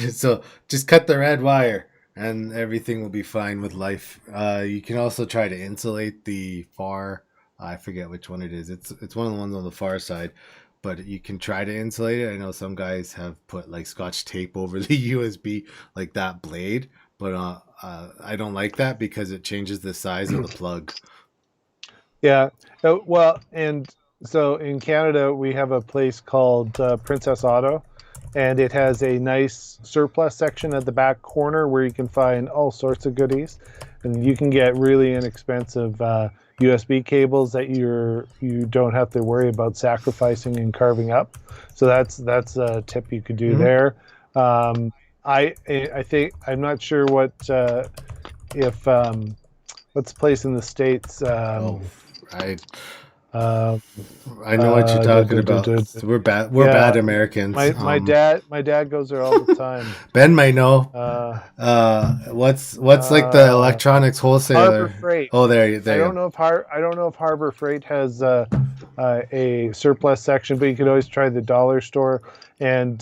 So just cut the red wire and everything will be fine with life. You can also try to insulate the far. I forget which one it is. It's one of the ones on the far side, but you can try to insulate it. I know some guys have put like Scotch tape over the USB, like that blade, but I don't like that because it changes the size of the plug. Yeah. Well, and so in Canada, we have a place called Princess Auto, and it has a nice surplus section at the back corner where you can find all sorts of goodies, and you can get really inexpensive USB cables that you don't have to worry about sacrificing and carving up. So that's a tip you could do there. I think I'm not sure what if what's the place in the States. I know what you're talking about. We're bad. We're bad Americans. My dad goes there all the time. Ben might know. What's like the electronics wholesaler? Harbor Freight. Oh, there. I don't know if Harbor Freight has a surplus section, but you could always try the dollar store. And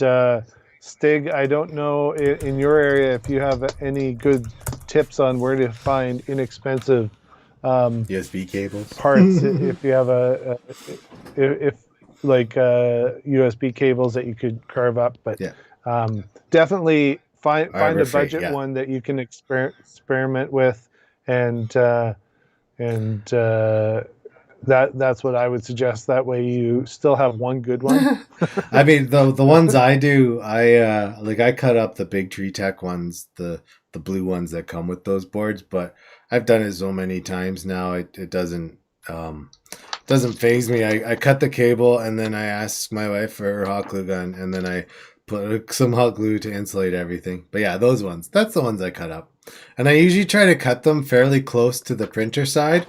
Stig, I don't know in your area if you have any good tips on where to find inexpensive USB cables parts. If you have if USB cables that you could carve up, but definitely find a budget one that you can experiment with, and that's what I would suggest. That way you still have one good one. I mean, the ones I do, I cut up the big Tree Tech ones, the blue ones that come with those boards, but I've done it so many times now, it doesn't faze me. I cut the cable and then I ask my wife for her hot glue gun, and then I put some hot glue to insulate everything. But yeah, those ones, that's the ones I cut up. And I usually try to cut them fairly close to the printer side.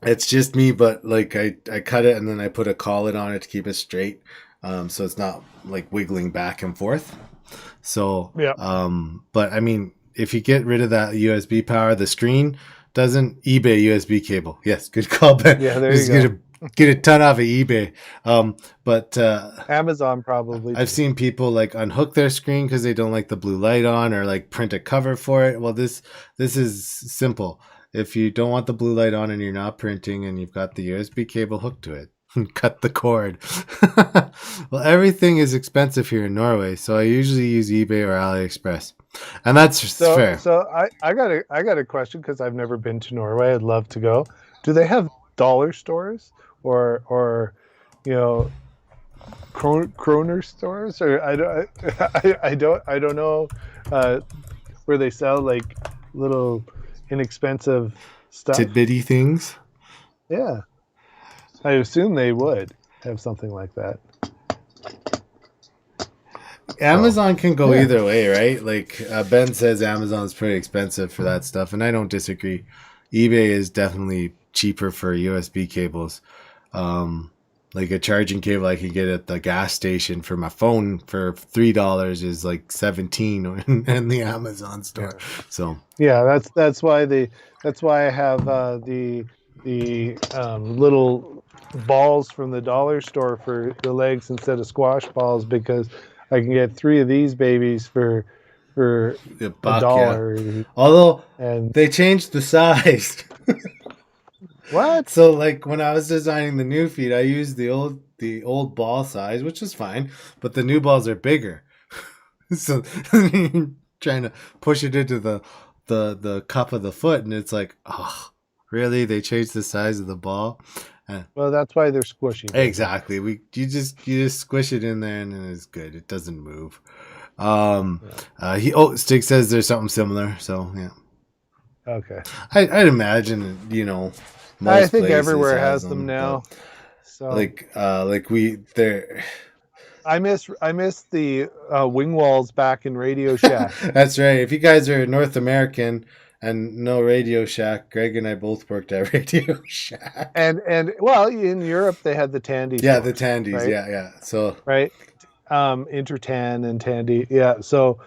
It's just me, but like I cut it and then I put a collet on it to keep it straight. So it's not like wiggling back and forth. So, but I mean, if you get rid of that USB power, the screen doesn't. eBay USB cable. Yes, good call, Ben. Yeah, there you go. Get a ton off of eBay. But Amazon probably. I've seen people like unhook their screen because they don't like the blue light on, or like print a cover for it. Well, this is simple. If you don't want the blue light on and you're not printing and you've got the USB cable hooked to it, cut the cord. Well, everything is expensive here in Norway, so I usually use eBay or AliExpress, and that's fair. So I got a question, because I've never been to Norway. I'd love to go. Do they have dollar stores or kroner stores, or I don't know where they sell like little inexpensive stuff, tidbitty things? Yeah, I assume they would have something like that. Amazon can go either way, right? Like Ben says, Amazon's pretty expensive for that stuff, and I don't disagree. eBay is definitely cheaper for USB cables. Like a charging cable I could get at the gas station for my phone for $3 is like $17 in the Amazon store. Yeah. So yeah, that's why I have the little balls from the dollar store for the legs instead of squash balls, because I can get 3 of these babies for $1. Yeah. Although they changed the size. What? So like when I was designing the new feet, I used the old ball size, which is fine, but the new balls are bigger. So trying to push it into the cup of the foot, and it's like, oh, really? They changed the size of the ball? Well, that's why they're squishy. Exactly. You just squish it in there, and then it's good. It doesn't move. Stig says there's something similar. So yeah. Okay. I'd imagine, I think everywhere has them now. So I miss the wing walls back in Radio Shack. That's right. If you guys are North American and no Radio Shack, Greg and I both worked at Radio Shack. And well, in Europe they had the Tandy. Yeah, stores, the Tandies. Right? Yeah. So right, Intertan and Tandy. Yeah. So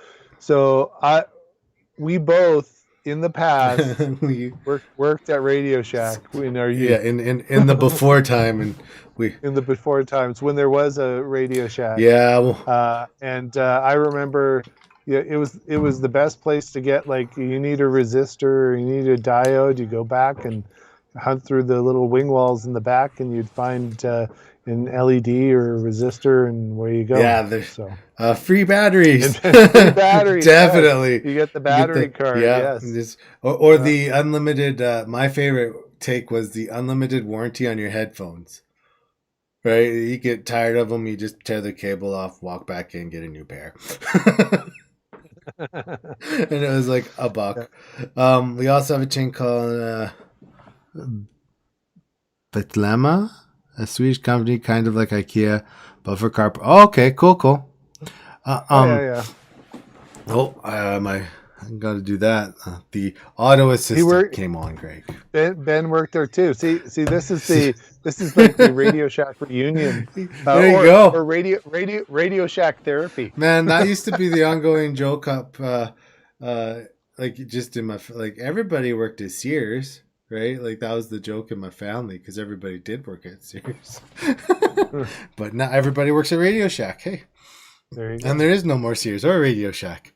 we both in the past, we, worked at Radio Shack in our yeah, youth. in the before time, and we, In the before times when there was a Radio Shack. yeah, well, And I remember, yeah, it was the best place to get, like, you need a resistor, you need a diode. You go back and hunt through the little wing walls in the back, and you'd find an LED or a resistor, and where you go. yeah, there's So free batteries. free batteries, Definitely. yes. You get the battery card. Yeah, Yes. or the unlimited. My favorite take was the unlimited warranty on your headphones. Right, you get tired of them, you just tear the cable off, walk back in, get a new pair. And it was like $1. We also have a chain called Betlema, a Swedish company, kind of like IKEA, but for carpet. Oh, okay, cool. Yeah. I got to do that. The auto assistant came on, Greg. Ben worked there too. See, this is like the Radio Shack reunion. There you go. Or Radio Shack therapy. Man, that used to be the ongoing joke up. Like just in my, like, everybody worked at Sears, right? Like that was the joke in my family because everybody did work at Sears. But not everybody works at Radio Shack. Hey, there you go. And there is no more Sears or Radio Shack.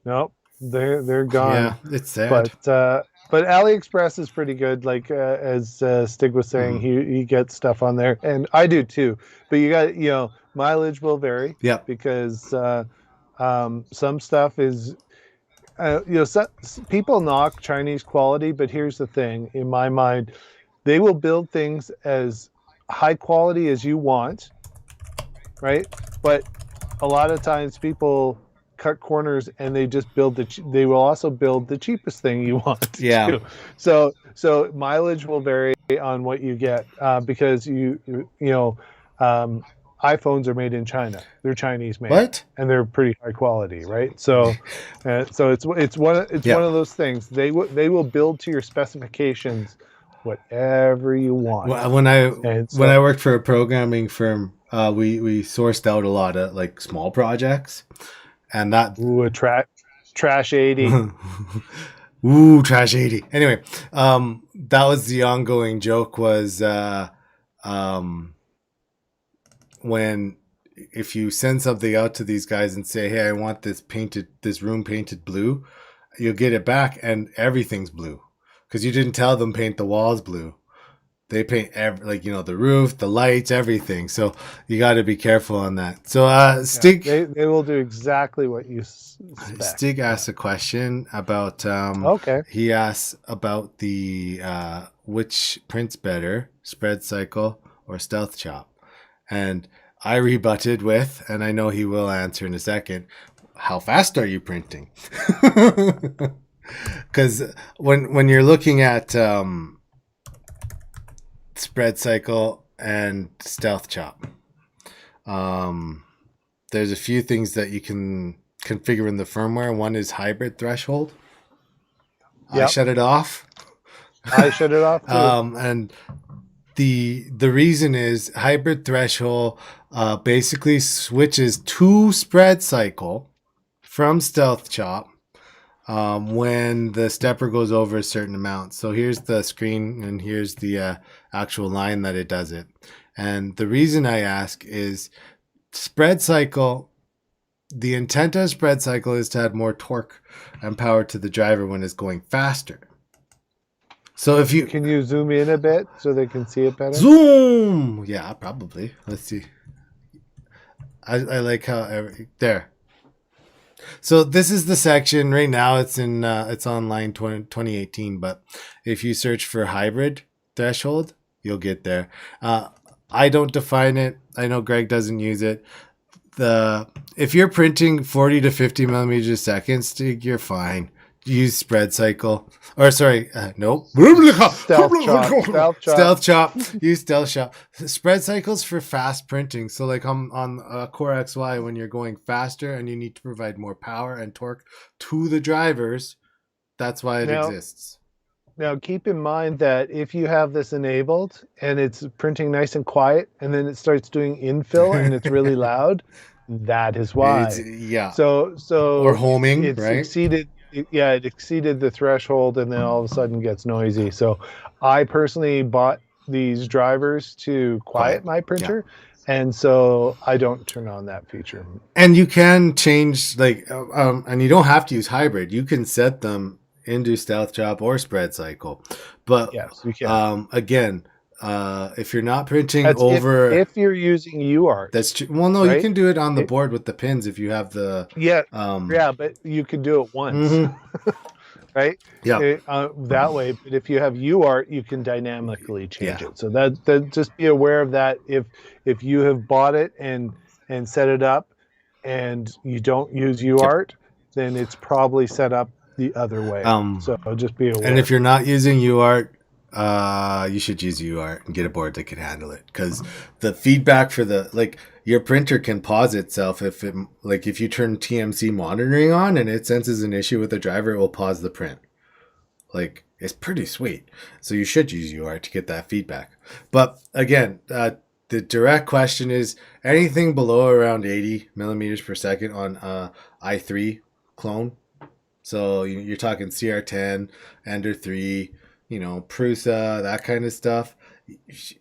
Nope, they're gone. Yeah, it's sad. But AliExpress is pretty good. Like as Stig was saying, he gets stuff on there, and I do too. But you got, mileage will vary. Yeah. Because some stuff is, people knock Chinese quality, but here's the thing. In my mind, they will build things as high quality as you want, right? But a lot of times people cut corners and they just build they will also build the cheapest thing you want. Yeah. Too. So mileage will vary on what you get because iPhones are made in China. They're Chinese made. What? And they're pretty high quality, right? So it's one of those things. They will build to your specifications whatever you want. When I worked for a programming firm, we sourced out a lot of like small projects. And that trash 80. Ooh, trash 80. Anyway, that was the ongoing joke was when if you send something out to these guys and say, hey, I want this room painted blue, you'll get it back and everything's blue because you didn't tell them paint the walls blue. They paint the roof, the lights, everything. So you got to be careful on that. So Stig, they will do exactly what you expect. Stig asked a question about. Okay. He asked about the which prints better, spread cycle or stealth chop, and I rebutted with, and I know he will answer in a second. How fast are you printing? Because when you're looking at spread cycle and stealth chop, there's a few things that you can configure in the firmware. One is hybrid threshold. Yep. I shut it off too. And the reason is hybrid threshold basically switches to spread cycle from stealth chop when the stepper goes over a certain amount. So here's the screen and here's the actual line that it does it. And the reason I ask is spread cycle, the intent of spread cycle is to add more torque and power to the driver when it's going faster. So if you... Can you zoom in a bit so they can see it better? Zoom! Yeah, probably. Let's see. I like how... There. So this is the section right now. It's in it's on line 2018, but if you search for hybrid threshold, you'll get there. I don't define it. I know Greg doesn't use it. If you're printing 40 to 50 millimeters a second, Stig, you're fine. Use spread cycle. Or sorry, nope. Stealth chop. Use stealth chop. Spread cycles for fast printing. So like on Core XY, when you're going faster and you need to provide more power and torque to the drivers, that's why it exists. Now keep in mind that if you have this enabled and it's printing nice and quiet, and then it starts doing infill and it's really loud, that is why. Yeah. So or homing, it right? succeeded. it exceeded the threshold, and then all of a sudden gets noisy. So I personally bought these drivers to quiet my Yeah. printer, and so I don't turn on that feature. And you can change and you don't have to use hybrid. You can set them into stealth chop or spread cycle. But Yes, you can. again, if you're not printing That's over, if you're using UART, that's true. Well, no, you right? can do it on the It, board with the pins if you have the. yeah, Um, yeah, but you can do it once, mhm. right? Yeah, That way. But if you have UART, you can dynamically change yeah. it. So that just be aware of that. If you have bought it and set it up, and you don't use Yep. UART, then it's probably set up the other way. So just be aware. And if you're not using UART, you should use UART and get a board that can handle it, because the feedback for your printer can pause itself if you turn TMC monitoring on and it senses an issue with the driver, it will pause the print. Like, it's pretty sweet. So you should use UART to get that feedback. But again, the direct question is anything below around 80 millimeters per second on i3 clone. So you're talking CR10, Ender 3, Prusa, that kind of stuff.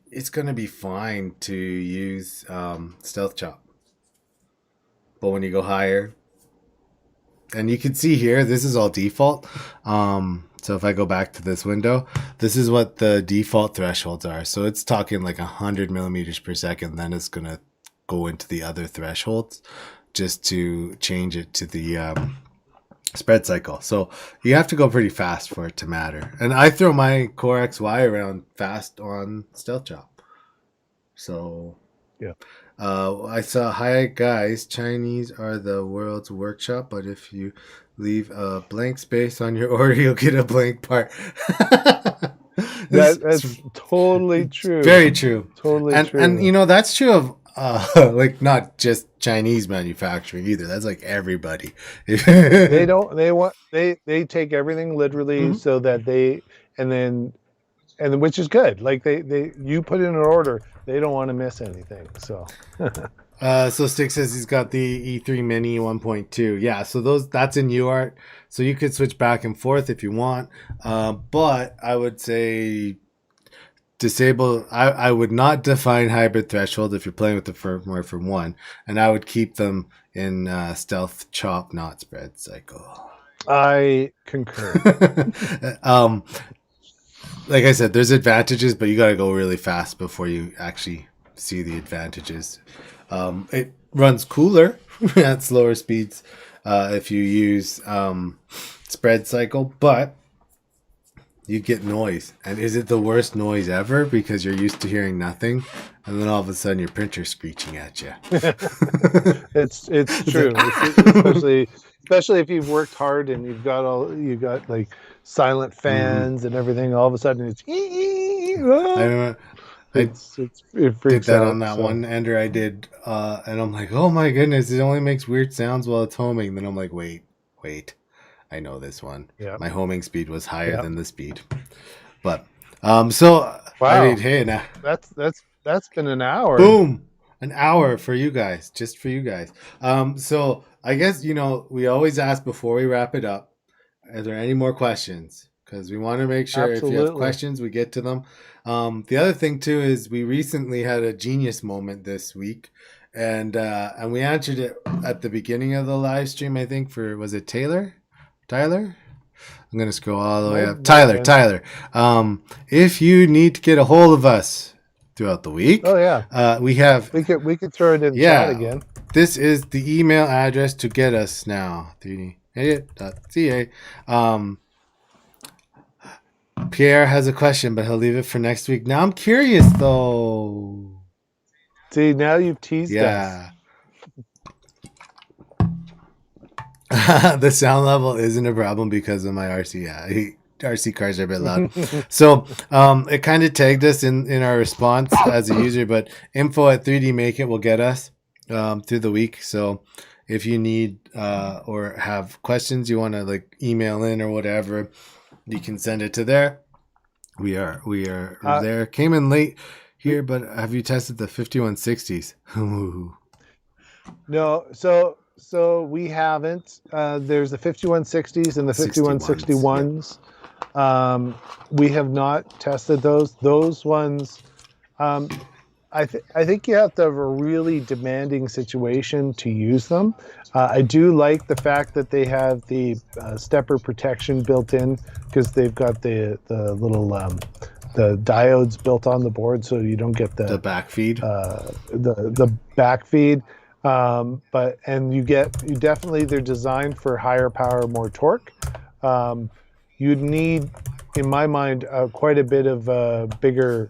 It's going to be fine to use Stealth Chop. But when you go higher, and you can see here, this is all default. So if I go back to this window, this is what the default thresholds are. So it's talking like 100 millimeters per second. Then it's going to go into the other thresholds just to change it to the spread cycle. So you have to go pretty fast for it to matter. And I throw my Core XY around fast on Stealth Chop. So yeah. I saw, hi guys, Chinese are the world's workshop, but if you leave a blank space on your order, you'll get a blank part. That's totally true. Very true. Totally true. And that's true of not just Chinese manufacturing either. That's like everybody. They take everything literally, Mm-hmm. so that and which is good. Like you put in an order, they don't want to miss anything. So so Stick says he's got the E3 Mini 1.2. Yeah, so that's in UART. So you could switch back and forth if you want. But I would say disable. I would not define hybrid threshold if you're playing with the firmware for one, and I would keep them in Stealth Chop, not spread cycle. I concur. Like I said, there's advantages, but you got to go really fast before you actually see the advantages. It runs cooler at slower speeds if you use spread cycle, but you get noise. And is it the worst noise ever because you're used to hearing nothing, and then all of a sudden your printer's screeching at you? It's true, especially if you've worked hard and you got like silent fans and everything. All of a sudden it's I remember it did freaks that out, on that one ender I did, and I'm like, oh my goodness, it only makes weird sounds while it's homing. Then I'm like, wait, I know this one. Yeah. My homing speed was higher than the speed. But so wow. I mean, hey, now that's been an hour. Boom. An hour for you guys, just for you guys. So I guess, we always ask before we wrap it up, are there any more questions? Because we want to make sure if you have questions, we get to them. The other thing too is we recently had a genius moment this week, and we answered it at the beginning of the live stream. I think was it Tyler? I'm gonna scroll all the way up. Tyler. If you need to get a hold of us throughout the week, we could throw it in chat again. This is the email address to get us now. 3d.ca. Pierre has a question, but he'll leave it for next week. Now I'm curious though. See, now you've teased us. The sound level isn't a problem because of my RC. Yeah, RC cars are a bit loud. So it kind of tagged us in our response as a user, but info@3dmakeit will get us through the week. So if you need or have questions you want to email in or whatever, you can send it to there. We are there. Came in late here, but have you tested the 5160s? No. So So we haven't. There's the 5160s and the 61s. 5161s. We have not tested those. Those ones, I think you have to have a really demanding situation to use them. I do like the fact that they have the stepper protection built in, because they've got the little the diodes built on the board, so you don't get The back feed. the back feed. But you definitely, they're designed for higher power, more torque. You'd need, in my mind, quite a bit of a bigger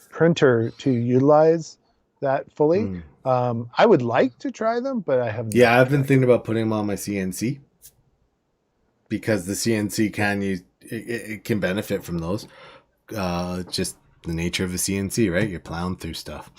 printer to utilize that fully. I would like to try them, but I haven't. Yeah, I've been thinking about putting them on my CNC, because the CNC it can benefit from those. Just the nature of a CNC, right? You're plowing through stuff.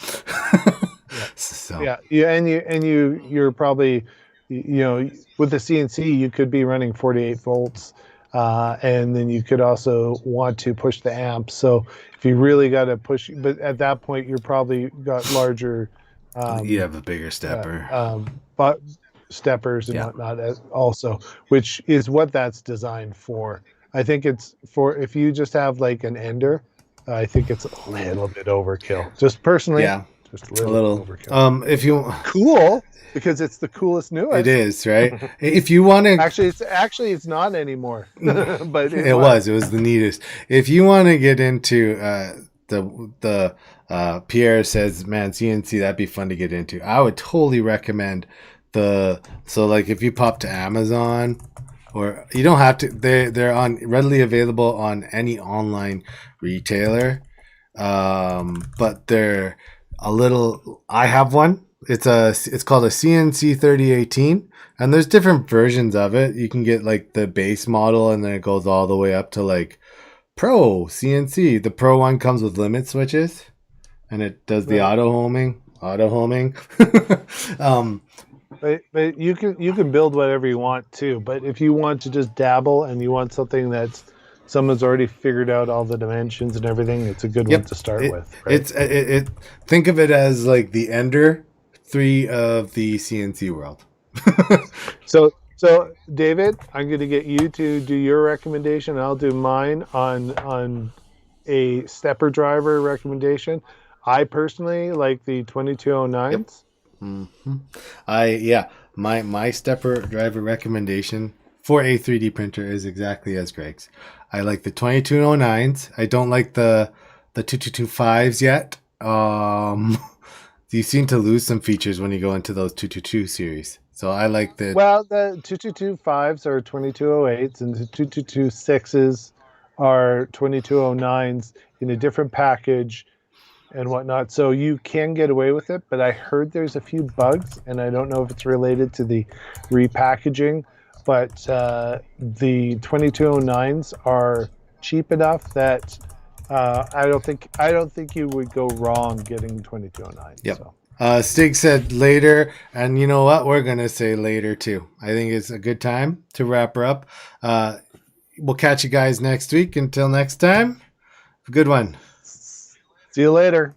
So Yeah, and you're probably, with the CNC you could be running 48 volts, and then you could also want to push the amp. So if you really got to push, but at that point you're probably got larger. You have a bigger stepper. But steppers and Yeah. whatnot also, which is what that's designed for. I think it's for, if you just have like an ender, I think it's a little bit overkill. Just personally, Yeah. just A little overkill. If you Cool, because it's the coolest newest. It is, right? If you want to Actually it's not anymore. But it was the neatest. If you want to get into the Pierre says, man, CNC, that'd be fun to get into. I would totally recommend like if you pop to Amazon, or you don't have to, they're readily available on any online retailer. But they're a little, I have one. It's called a CNC 3018, and there's different versions of it. You can get like the base model, and then it goes all the way up to like Pro CNC. The Pro one comes with limit switches, and it does the auto homing. But you can build whatever you want too. But if you want to just dabble and you want something that's someone's already figured out all the dimensions and everything, it's a good one to start with. Right? Think of it as like the Ender 3 of the CNC world. So David, I'm going to get you to do your recommendation. I'll do mine on a stepper driver recommendation. I personally like the 2209s. Yep. Mm-hmm. My stepper driver recommendation for a 3D printer is exactly as Greg's. I like the 2209s. I don't like the 2225s yet. You seem to lose some features when you go into those 222 series. So I like the 2225s are 2208s, and the 2226s are 2209s in a different package and whatnot. So you can get away with it, but I heard there's a few bugs, and I don't know if it's related to the repackaging, but the 2209s are cheap enough that I don't think you would go wrong getting 2209. Yep. So. Stig said later, and you know what? We're gonna say later too. I think it's a good time to wrap her up. We'll catch you guys next week. Until next time, have a good one. See you later.